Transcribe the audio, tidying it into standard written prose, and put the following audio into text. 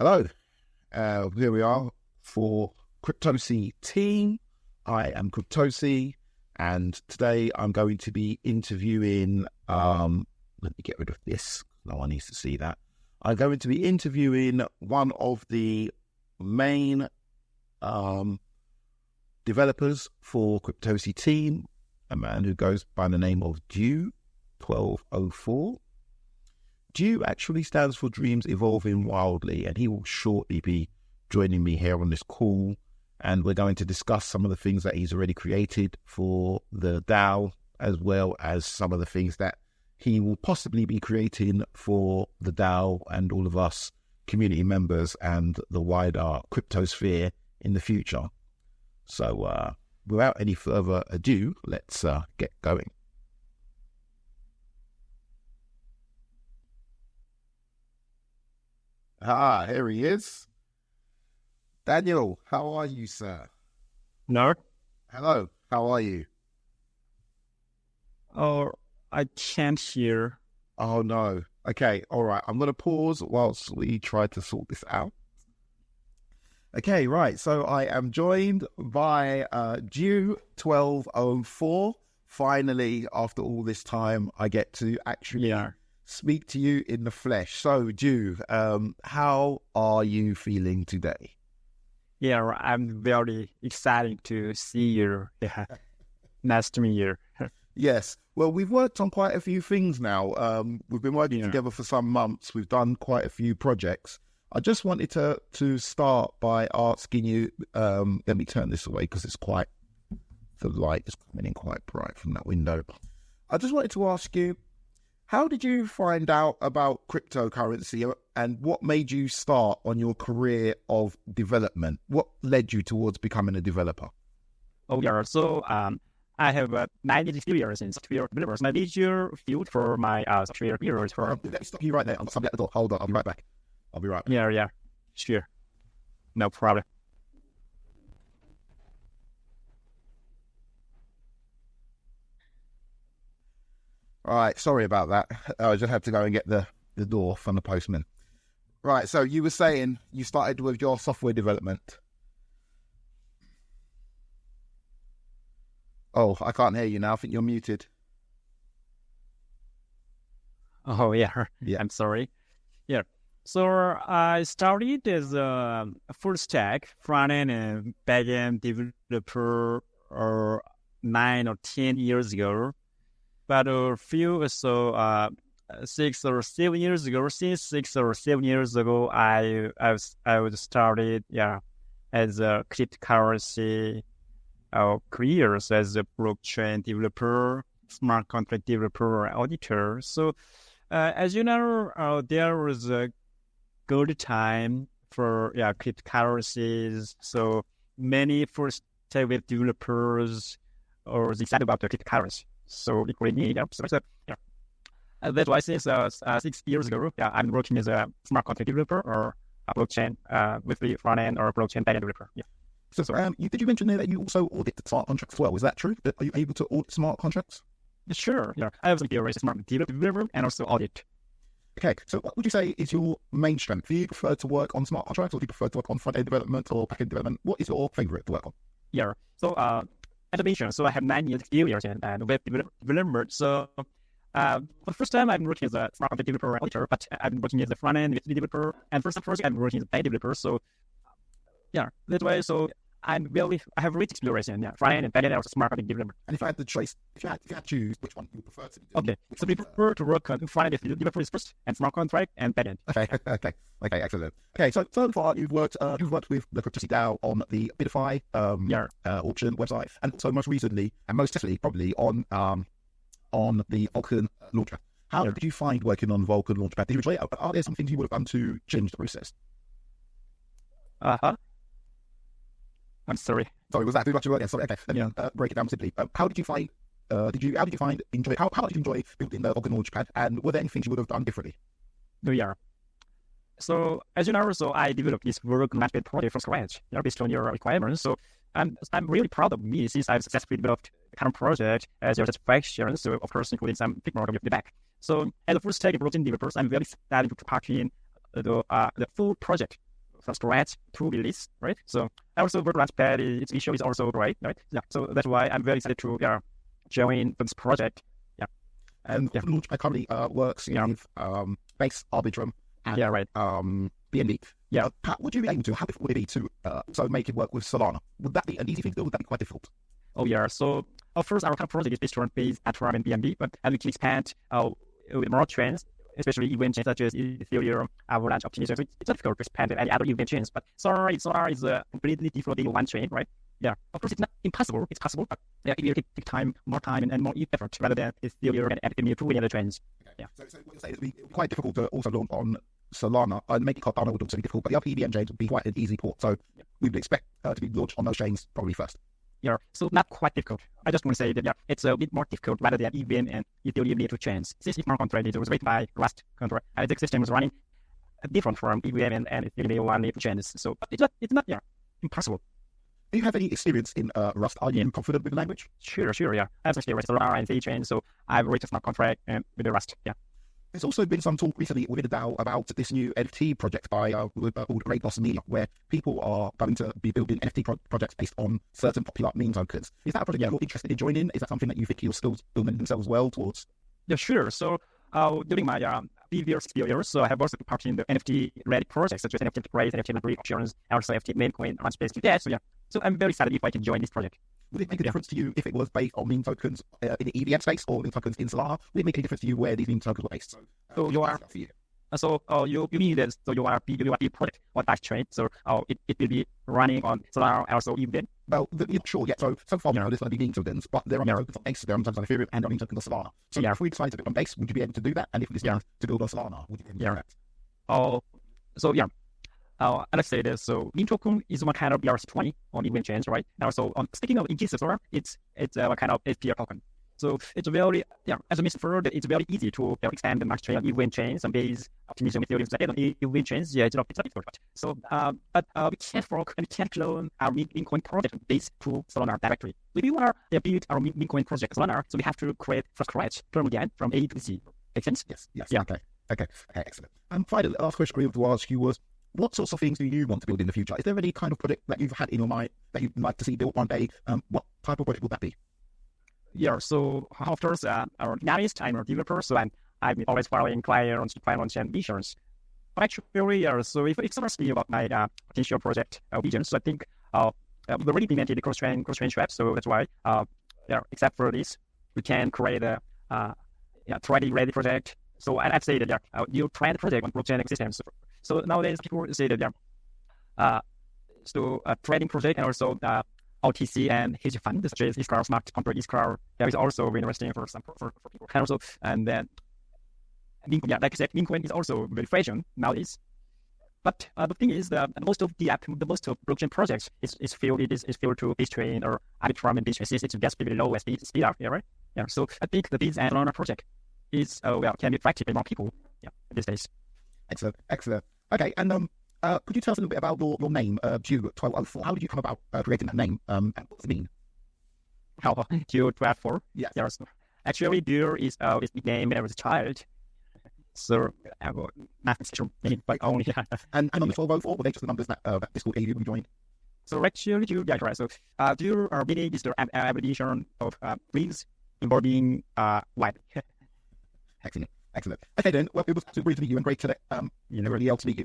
Hello, here we are for Cryptosi.team. I am Cryptosi, and today I'm going to be interviewing, let me get rid of this, no one needs to see that. I'm going to be interviewing one of the main developers for Cryptosi.team, a man who goes by the name of DEW1204. DEW actually stands for Dreams Evolving Wildly, and he will shortly be joining me here on this call, and we're going to discuss some of the things that he's already created for the DAO, as well as some of the things that he will possibly be creating for the DAO and all of us community members and the wider cryptosphere in the future. So without any further ado, let's get going. Here he is. Daniel, how are you, sir? No. Hello, how are you? Oh, I can't hear. Oh, no. Okay, all right. I'm going to pause whilst we try to sort this out. Okay, right. So I am joined by DEW1204. Finally, after all this time, I get to actually speak to you in the flesh. So, DEW, how are you feeling today? Yeah, I'm very excited to see you. Yeah. Nice to meet you. Yes. Well, we've worked on quite a few things now. We've been working together for some months. We've done quite a few projects. I just wanted to start by asking you, let me turn this away because it's quite, the light is coming in quite bright from that window. I just wanted to ask you, how did you find out about cryptocurrency and what made you start on your career of development? What led you towards becoming a developer? Oh, yeah. So I have 9 years in software developers. My major field for my software years for... Let me stop you right there. I'm at the door. Hold on. I'll be right back. Yeah. Sure. No problem. All right, sorry about that. I just had to go and get the door from the postman. Right, so you were saying you started with your software development. Oh, I can't hear you now. I think you're muted. Oh, yeah. I'm sorry. Yeah. So I started as a full stack front-end and back-end developer 9 or 10 years ago. But a few, 6 or 7 years ago, since 6 or 7 years ago, I was started, as a cryptocurrency careers as a blockchain developer, smart contract developer, or auditor. So, as you know, there was a good time for cryptocurrencies. So many first time developers are excited about the cryptocurrency. So it really that's why since 6 years ago, I'm working as a smart contract developer or a blockchain with the front end or blockchain backend developer. Yeah. So did you mention there that you also audit the smart contracts as well? Is that true? Are you able to audit smart contracts? Sure. Yeah. I have some experience as a smart developer and also audit. Okay. So what would you say is your main strength? Do you prefer to work on smart contracts, or do you prefer to work on front end development or back end development? What is your favorite to work on? Yeah. So automation. So I have 9 years experience in web development. So for the first time I'm working as a smart contract developer auditor, but I'm working as a front end developer, and for some project I'm working as a back developer. So that way. So I have rich experience in front end and back end or smart contract development. And if I had the choice, if you had to choose which one you prefer to do? Okay, so we prefer to work on front end developers first, and smart contract and back end. Okay, excellent. Okay, so far you've worked with the Cryptosi DAO on the Bidify auction website, and so most recently and most definitely probably on the Vulcan launchpad. How did you find working on Vulcan launchpad? Did you enjoy it? Are there some things you would have done to change the process? I'm sorry. Sorry, was that too much of a... Yeah, sorry, okay. Let me break it down simply. How did you enjoy building the Vulcan launchpad, and were there any things you would have done differently? Yeah. So as you know, I developed this Vulcan launchpad project from scratch, based on your requirements. So I'm really proud of me since I've successfully developed the current project as your satisfaction. So of course, including some feedback of the back. So as a full stack blockchain developers, I'm very excited to partake in the full project from scratch to release, right? So also the Launchpad, its issue is also great, right? Yeah. So that's why I'm very excited to join this project. Yeah. And Launchpad currently works with Base, Arbitrum, and BNB. Yeah. Pat, would you be able to, how difficult would it be to so make it work with Solana? Would that be an easy thing to do, or would that be quite difficult? Oh, yeah. So, first, our current project is based on Base, Arbitrum, and BNB, but as we can expand with more trends, especially event chains such as Ethereum, Avalanche, Optimism, it's difficult to expand any other event chains. But Solana is a completely different one chain, right? Yeah. Of course, it's not impossible. It's possible, but it will take more time and more effort rather than Ethereum and any other chains. Okay. Yeah. So what you're saying is it would be quite difficult to also launch on Solana, and making Cardano would also be difficult, but the other EVM chains would be quite an easy port. So we would expect to be launched on those chains probably first. Yeah, so not quite difficult. I just want to say that it's a bit more difficult rather than EVM and Ethereum native chains. This smart contract it was written by Rust contract, and the system was running different from EVM and Ethereum one native chains. So it's not impossible. Do you have any experience in Rust? Are you confident with the language? Sure, yeah. I have experience with Solana and Z chain, so I've written a smart contract with the Rust. Yeah. There's also been some talk recently within the DAO about this new NFT project by called Great Boss Media, where people are going to be building NFT projects based on certain popular meme tokens. Is that a project you're interested in joining? Is that something that you think you're still building themselves well towards? Yeah, sure. So during my previous experience, so I have also participated in the NFT-ready projects such as NFT Enterprise, NFT Library Options, and also NFT Maincoin on space to that. So I'm very excited if I can join this project. Would it make a difference to you if it was based on meme tokens in the EVM space or meme tokens in Solana? Would it make a difference to you where these meme tokens were based? So you are. You mean that so you are a project on that chain, so it will be running on Solana also EVM? Well, sure, yeah. So far, there's going to be meme tokens, but there are tokens on Base, there are tokens on Ethereum, and there are meme tokens on Solana. So if we decide to build on Base, would you be able to do that? And if we decide to build on Solana, would you be able to do that? Let's say this. So meme token is one kind of BRC20 on event chains, right? And also, speaking of inclusive Solana, it's a kind of SPR token. So it's very, as I mentioned further, it's very easy to expand the market chain on event chains and Base, Optimism, Ethereum, so on event chains. Yeah, it's not difficult. So, but we can't fork and we can't clone our meme coin project based to Solana directly. If we want to build our meme coin project Solana, so we have to create from scratch, from again, from A to Z. Make sense? Yes. Yeah. Okay, excellent. Finally, the last question we want to ask you was, what sorts of things do you want to build in the future? Is there any kind of project that you've had in your mind that you'd like to see built one day? What type of project would that be? Yeah, so of course, I'm an analyst, I'm a developer, so I'm always following clients' ambitions. But actually, so if someone asks me about my potential project vision, so I think we already implemented the cross-chain swap, so that's why, except for this, we can create a trading-ready project. So I'd say that you try the project on blockchain systems. So nowadays, people say that trading project and also OTC and hedge fund, such as Iskrar, smart contract Iskrar, that is also very interesting for people. And also, and then, like I said, Bitcoin is also very fashion nowadays. But the thing is that most of blockchain projects is filled to Bitcoin or Arbitrum and Bitcoin. It's just very low speed up, right? Yeah. So I think the Biz and Solana project is can be attractive by more people. Yeah, these days. Excellent. Okay, and could you tell us a little bit about your name, DEW1204? How did you come about creating that name? And what does it mean? DEW1204? Yeah. So actually, DEW is nickname when I was a child. So I have nothing special name, but only. And on the 1204, were they just the numbers that this school gave you when you joined? So actually, DEW, yeah, right. So DEW meaning is the abbreviation of dreams involving light. Excellent. Okay then, well, it was great to meet you and great to really able to meet you.